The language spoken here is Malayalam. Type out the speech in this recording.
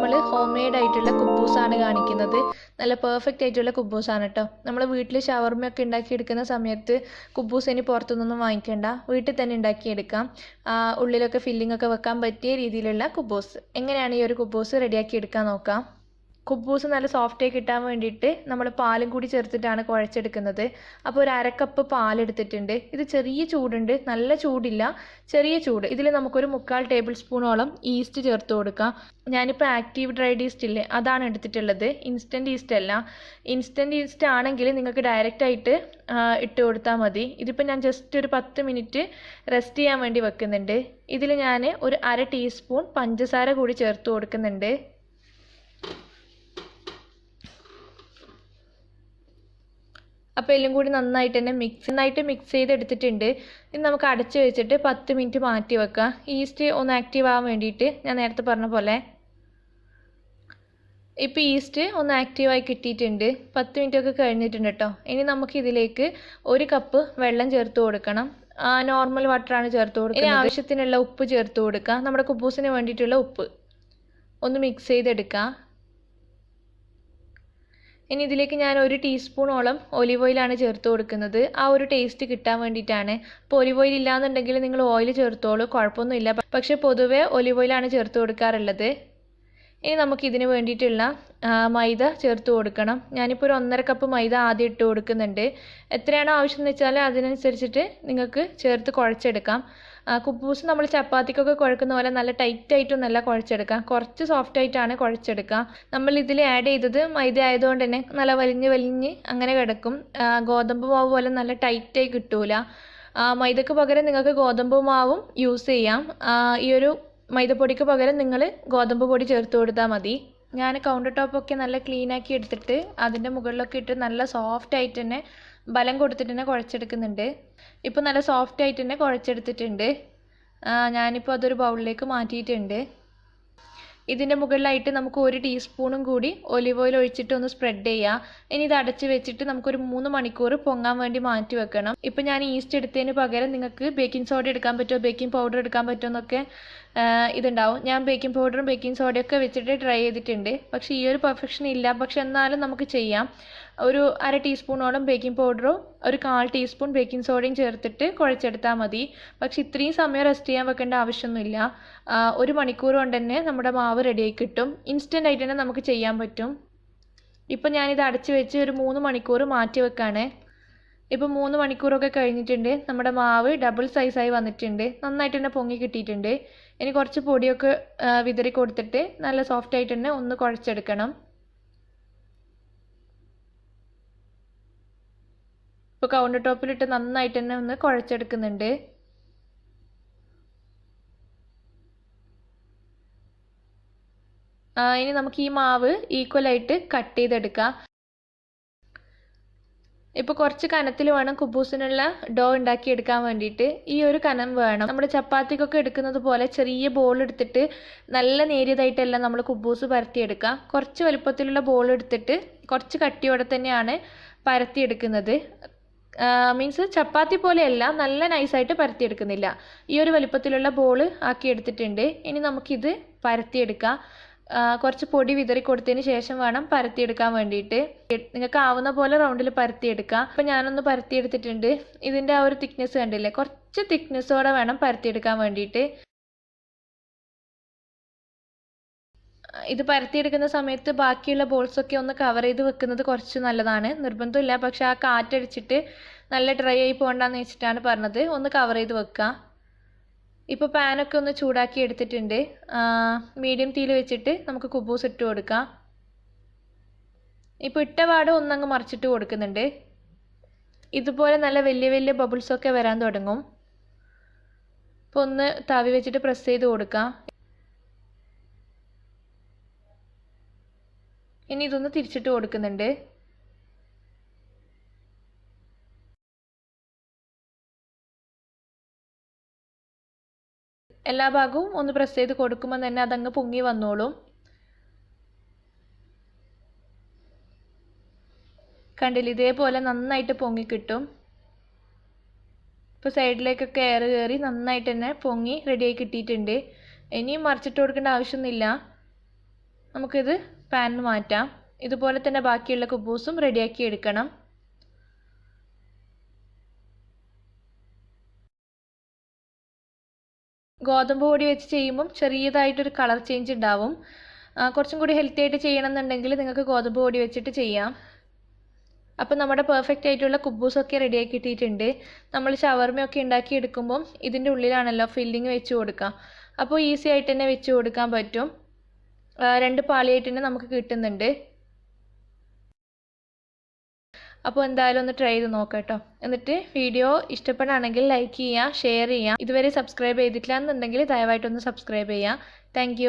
നമ്മൾ ഹോം മെയ്ഡ് ആയിട്ടുള്ള കുബൂസാണ് കാണിക്കുന്നത്. നല്ല പെർഫെക്റ്റ് ആയിട്ടുള്ള കുബൂസാണ് കേട്ടോ. നമ്മൾ വീട്ടിൽ ഷവർമയൊക്കെ ഉണ്ടാക്കിയെടുക്കുന്ന സമയത്ത് കുബൂസ് ഇനി പുറത്തുനിന്നൊന്നും വാങ്ങിക്കേണ്ട, വീട്ടിൽ തന്നെ ഉണ്ടാക്കിയെടുക്കാം. ഉള്ളിലൊക്കെ ഫില്ലിംഗ് ഒക്കെ വെക്കാൻ പറ്റിയ രീതിയിലുള്ള കുബൂസ്. എങ്ങനെയാണ് ഈ ഒരു കുബൂസ് റെഡിയാക്കി എടുക്കാൻ നോക്കാം. കുബൂസ് നല്ല സോഫ്റ്റായി കിട്ടാൻ വേണ്ടിയിട്ട് നമ്മൾ പാലും കൂടി ചേർത്തിട്ടാണ് കുഴച്ചെടുക്കുന്നത്. അപ്പോൾ ഒരു അരക്കപ്പ് പാലെടുത്തിട്ടുണ്ട്. ഇത് ചെറിയ ചൂടുണ്ട്, നല്ല ചൂടില്ല, ചെറിയ ചൂട്. ഇതിൽ നമുക്കൊരു 3/4 ടേബിൾ സ്പൂണോളം ഈസ്റ്റ് ചേർത്ത് കൊടുക്കാം. ഞാനിപ്പോൾ ആക്റ്റീവ് ഡ്രൈഡ് ഈസ്റ്റ് ഇല്ലേ, അതാണ് എടുത്തിട്ടുള്ളത്, ഇൻസ്റ്റൻറ്റ് ഈസ്റ്റ് അല്ല. ഇൻസ്റ്റൻറ്റ് ഈസ്റ്റ് ആണെങ്കിൽ നിങ്ങൾക്ക് ഡയറക്റ്റായിട്ട് ഇട്ട് കൊടുത്താൽ മതി. ഇതിപ്പോൾ ഞാൻ ജസ്റ്റ് ഒരു 10 മിനിറ്റ് റെസ്റ്റ് ചെയ്യാൻ വേണ്ടി വെക്കുന്നുണ്ട്. ഇതിൽ ഞാൻ ഒരു 1/2 ടീസ്പൂൺ പഞ്ചസാര കൂടി ചേർത്ത് കൊടുക്കുന്നുണ്ട്. അപ്പോൾ എല്ലാം കൂടി നന്നായിട്ട് മിക്സ് ചെയ്തെടുത്തിട്ടുണ്ട്. ഇനി നമുക്ക് അടച്ച് വെച്ചിട്ട് 10 മിനിറ്റ് മാറ്റി വെക്കാം, ഈസ്റ്റ് ഒന്ന് ആക്റ്റീവ് ആവാൻ വേണ്ടിയിട്ട്. ഞാൻ നേരത്തെ പറഞ്ഞ പോലെ ഇപ്പോൾ ഈസ്റ്റ് ഒന്ന് ആക്റ്റീവായി കിട്ടിയിട്ടുണ്ട്. 10 മിനിറ്റ് ഒക്കെ കഴിഞ്ഞിട്ടുണ്ട് കേട്ടോ. ഇനി നമുക്ക് ഇതിലേക്ക് 1 കപ്പ് വെള്ളം ചേർത്ത് കൊടുക്കണം. നോർമൽ വാട്ടറാണ് ചേർത്ത് കൊടുക്കുന്നത്. ഇനി ആവശ്യത്തിനുള്ള ഉപ്പ് ചേർത്ത് കൊടുക്കുക, നമ്മുടെ കുബൂസിന് വേണ്ടിയിട്ടുള്ള ഉപ്പ്. ഒന്ന് മിക്സ് ചെയ്തെടുക്കാം. ഇനി ഇതിലേക്ക് ഞാൻ 1 ടീസ്പൂണോളം ഒലിവ് ഓയിലാണ് ചേർത്ത് കൊടുക്കുന്നത്. ആ ഒരു ടേസ്റ്റ് കിട്ടാൻ വേണ്ടിയിട്ടാണ്. ഇപ്പോൾ ഒലിവ് ഓയിൽ ഇല്ലാന്നുണ്ടെങ്കിൽ നിങ്ങൾ ഓയിൽ ചേർത്തോളൂ, കുഴപ്പമൊന്നുമില്ല. പക്ഷേ പൊതുവേ ഒലിവ് ഓയിലാണ് ചേർത്ത് കൊടുക്കാറുള്ളത്. ഇനി നമുക്ക് ഇതിന് വേണ്ടിയിട്ടുള്ള മൈദ ചേർത്ത് കൊടുക്കണം. ഞാനിപ്പോൾ ഒരു 1.5 കപ്പ് മൈദ ആദ്യം ഇട്ട് കൊടുക്കുന്നുണ്ട്. എത്രയാണോ ആവശ്യം എന്ന് വെച്ചാൽ അതിനനുസരിച്ചിട്ട് നിങ്ങൾക്ക് ചേർത്ത് കുഴച്ചെടുക്കാം. കുബൂസ് നമ്മൾ ചപ്പാത്തിക്കൊക്കെ കുഴക്കുന്ന പോലെ നല്ല ടൈറ്റായിട്ടൊന്നല്ല കുഴച്ചെടുക്കാം, കുറച്ച് സോഫ്റ്റായിട്ടാണ് കുഴച്ചെടുക്കുക. നമ്മൾ ഇതിൽ ആഡ് ചെയ്തത് മൈദ ആയതുകൊണ്ട് തന്നെ നല്ല വലിഞ്ഞ് അങ്ങനെ കിടക്കും. ഗോതമ്പ് മാവ് പോലെ നല്ല ടൈറ്റായി കിട്ടൂല. മൈദക്ക് പകരം നിങ്ങൾക്ക് ഗോതമ്പ് മാവും യൂസ് ചെയ്യാം. ഈ ഒരു മൈദപ്പൊടിക്ക് പകരം നിങ്ങൾ ഗോതമ്പ് പൊടി ചേർത്ത് കൊടുത്താൽ മതി. ഞാൻ കൗണ്ടർ ടോപ്പൊക്കെ നല്ല ക്ലീനാക്കി എടുത്തിട്ട് അതിൻ്റെ മുകളിലൊക്കെ ഇട്ട് നല്ല സോഫ്റ്റായിട്ട് തന്നെ ബലം കൊടുത്തിട്ട് തന്നെ കുഴച്ചെടുക്കുന്നുണ്ട്. ഇപ്പോൾ നല്ല സോഫ്റ്റായിട്ട് തന്നെ കുഴച്ചെടുത്തിട്ടുണ്ട്. ഞാനിപ്പോൾ അതൊരു ബൗളിലേക്ക് മാറ്റിയിട്ടുണ്ട്. ഇതിൻ്റെ മുകളിലായിട്ട് നമുക്ക് 1 ടീസ്പൂണും കൂടി ഒലിവ് ഓയിൽ ഒഴിച്ചിട്ട് ഒന്ന് സ്പ്രെഡ് ചെയ്യാം. ഇനി ഇത് അടച്ച് വെച്ചിട്ട് നമുക്കൊരു 3 മണിക്കൂർ പൊങ്ങാൻ വേണ്ടി മാറ്റി വെക്കണം. ഇപ്പോൾ ഞാൻ ഈസ്റ്റ് എടുത്തതിന് പകരം നിങ്ങൾക്ക് ബേക്കിംഗ് സോഡ എടുക്കാൻ പറ്റുമോ, ബേക്കിംഗ് പൗഡർ എടുക്കാൻ പറ്റുമോ എന്നൊക്കെ ഇതുണ്ടാവും. ഞാൻ ബേക്കിംഗ് പൗഡറും ബേക്കിംഗ് സോഡയൊക്കെ വെച്ചിട്ട് ട്രൈ ചെയ്തിട്ടുണ്ട്. പക്ഷേ ഈ ഒരു പെർഫെക്ഷൻ ഇല്ല. പക്ഷെ എന്നാലും നമുക്ക് ചെയ്യാം. ഒരു 1/2 ടീസ്പൂണോളം ബേക്കിംഗ് പൗഡറും ഒരു 1/4 ടീസ്പൂൺ ബേക്കിംഗ് സോഡയും ചേർത്തിട്ട് കുഴച്ചെടുത്താൽ മതി. പക്ഷെ ഇത്രയും സമയം റെസ്റ്റ് ചെയ്യാൻ വെക്കേണ്ട ആവശ്യമൊന്നുമില്ല. 1 മണിക്കൂർ കൊണ്ട് തന്നെ നമ്മുടെ മാവ് റെഡിയായി കിട്ടും. ഇൻസ്റ്റൻ്റ് ആയിട്ട് തന്നെ നമുക്ക് ചെയ്യാൻ പറ്റും. ഇപ്പം ഞാനിത് അടച്ച് വെച്ച് ഒരു 3 മണിക്കൂർ മാറ്റി വെക്കാണ്. ഇപ്പോൾ 3 മണിക്കൂറൊക്കെ കഴിഞ്ഞിട്ടുണ്ട്. നമ്മുടെ മാവ് ഡബിൾ സൈസായി വന്നിട്ടുണ്ട്, നന്നായിട്ട് തന്നെ പൊങ്ങി കിട്ടിയിട്ടുണ്ട്. ഇനി കുറച്ച് പൊടിയൊക്കെ വിതറി കൊടുത്തിട്ട് നല്ല സോഫ്റ്റായിട്ട് തന്നെ ഒന്ന് കുഴച്ചെടുക്കണം. ഇപ്പോൾ കൗണ്ടർ ടോപ്പിലിട്ട് നന്നായിട്ട് തന്നെ ഒന്ന് കുഴച്ചെടുക്കുന്നുണ്ട്. ഇനി നമുക്ക് ഈ മാവ് ഈക്വലായിട്ട് കട്ട് ചെയ്തെടുക്കാം. ഇപ്പോൾ കുറച്ച് കനത്തിൽ വേണം കുബൂസിനുള്ള ഡോ ഉണ്ടാക്കിയെടുക്കാൻ വേണ്ടിയിട്ട്. ഈ ഒരു കനം വേണം. നമ്മുടെ ചപ്പാത്തിക്കൊക്കെ എടുക്കുന്നത് പോലെ ചെറിയ ബോൾ എടുത്തിട്ട് നല്ല നേരിയതായിട്ടല്ല നമ്മൾ കുബൂസ് പരത്തിയെടുക്കുക. കുറച്ച് വലുപ്പത്തിലുള്ള ബോൾ എടുത്തിട്ട് കുറച്ച് കട്ടിയോടെ തന്നെയാണ് പരത്തിയെടുക്കുന്നത്. മീൻസ് ചപ്പാത്തി പോലെയല്ല, നല്ല നൈസായിട്ട് പരത്തിയെടുക്കുന്നില്ല. ഈ ഒരു വലുപ്പത്തിലുള്ള ബോൾ ആക്കി എടുത്തിട്ടുണ്ട്. ഇനി നമുക്കിത് പരത്തിയെടുക്കാം. കുറച്ച് പൊടി വിതറി കൊടുത്തതിന് ശേഷം വേണം പരത്തിയെടുക്കാൻ വേണ്ടിയിട്ട്. നിങ്ങൾക്ക് ആവുന്ന പോലെ റൗണ്ടിൽ പരത്തിയെടുക്കാം. അപ്പം ഞാനൊന്ന് പരത്തിയെടുത്തിട്ടുണ്ട്. ഇതിൻ്റെ ആ ഒരു തിക്നെസ് കണ്ടില്ലേ, കുറച്ച് തിക്നെസ്സോടെ വേണം പരത്തിയെടുക്കാൻ വേണ്ടിയിട്ട്. ഇത് പരത്തിയെടുക്കുന്ന സമയത്ത് ബാക്കിയുള്ള ബോൾസൊക്കെ ഒന്ന് കവർ ചെയ്ത് വെക്കുന്നത് കുറച്ച് നല്ലതാണ്. നിർബന്ധമില്ല, പക്ഷെ ആ കാറ്റടിച്ചിട്ട് നല്ല ഡ്രൈ ആയി പോകണ്ടെന്ന് വെച്ചിട്ടാണ് പറഞ്ഞത്. ഒന്ന് കവർ ചെയ്ത് വെക്കുക. ഇപ്പോൾ പാനൊക്കെ ഒന്ന് ചൂടാക്കി എടുത്തിട്ടുണ്ട്. മീഡിയം തീയിൽ വെച്ചിട്ട് നമുക്ക് കുബൂസ് ഇട്ട് കൊടുക്കാം. ഇപ്പോൾ ഇട്ട പാട് ഒന്നങ്ങ് മറിച്ചിട്ട് കൊടുക്കുന്നുണ്ട്. ഇതുപോലെ നല്ല വലിയ വലിയ ബബിൾസൊക്കെ വരാൻ തുടങ്ങും. ഇപ്പോൾ ഒന്ന് തവി വെച്ചിട്ട് പ്രസ് ചെയ്ത് കൊടുക്കാം. ഇനി ഇതൊന്ന് തിരിച്ചിട്ട് കൊടുക്കുന്നുണ്ട്. എല്ലാ ഭാഗവും ഒന്ന് പ്രസ് ചെയ്ത് കൊടുക്കുമ്പോൾ തന്നെ അതങ്ങ് പൊങ്ങി വന്നോളും. കണ്ടില്ല, ഇതേപോലെ നന്നായിട്ട് പൊങ്ങി കിട്ടും. ഇപ്പോൾ സൈഡിലേക്കൊക്കെ എയർ കയറി നന്നായിട്ട് തന്നെ പൊങ്ങി റെഡിയായി കിട്ടിയിട്ടുണ്ട്. ഇനിയും മറിച്ചിട്ട് കൊടുക്കേണ്ട ആവശ്യമൊന്നുമില്ല. നമുക്കിത് പാനിൽ മാറ്റാം. ഇതുപോലെ തന്നെ ബാക്കിയുള്ള കുബൂസും റെഡിയാക്കി എടുക്കണം. ഗോതമ്പ് പൊടി വെച്ച് ചെയ്യുമ്പം ചെറിയതായിട്ടൊരു കളർ ചേഞ്ച് ഉണ്ടാവും. കുറച്ചും കൂടി ഹെൽത്തി ആയിട്ട് ചെയ്യണമെന്നുണ്ടെങ്കിൽ നിങ്ങൾക്ക് ഗോതമ്പ് പൊടി വെച്ചിട്ട് ചെയ്യാം. അപ്പോൾ നമ്മുടെ പെർഫെക്റ്റ് ആയിട്ടുള്ള കുബൂസൊക്കെ റെഡിയാക്കി ഇട്ടിട്ടുണ്ട്. നമ്മൾ ഷവർമയൊക്കെ ഉണ്ടാക്കി എടുക്കുമ്പം ഇതിൻ്റെ ഉള്ളിലാണല്ലോ ഫില്ലിങ് വെച്ച് കൊടുക്കുക. അപ്പോൾ ഈസി ആയിട്ട് തന്നെ വെച്ച് കൊടുക്കാൻ പറ്റും. 2 പാളിയായിട്ട് തന്നെ നമുക്ക് കിട്ടുന്നുണ്ട്. അപ്പോൾ എന്തായാലും ഒന്ന് ട്രൈ ചെയ്ത് നോക്കാം കേട്ടോ. എന്നിട്ട് വീഡിയോ ഇഷ്ടപ്പെടുകയാണെങ്കിൽ ലൈക്ക് ചെയ്യുക, ഷെയർ ചെയ്യുക. ഇതുവരെ സബ്സ്ക്രൈബ് ചെയ്തിട്ടില്ല എന്നുണ്ടെങ്കിൽ ദയവായിട്ടൊന്ന് സബ്സ്ക്രൈബ് ചെയ്യുക. താങ്ക്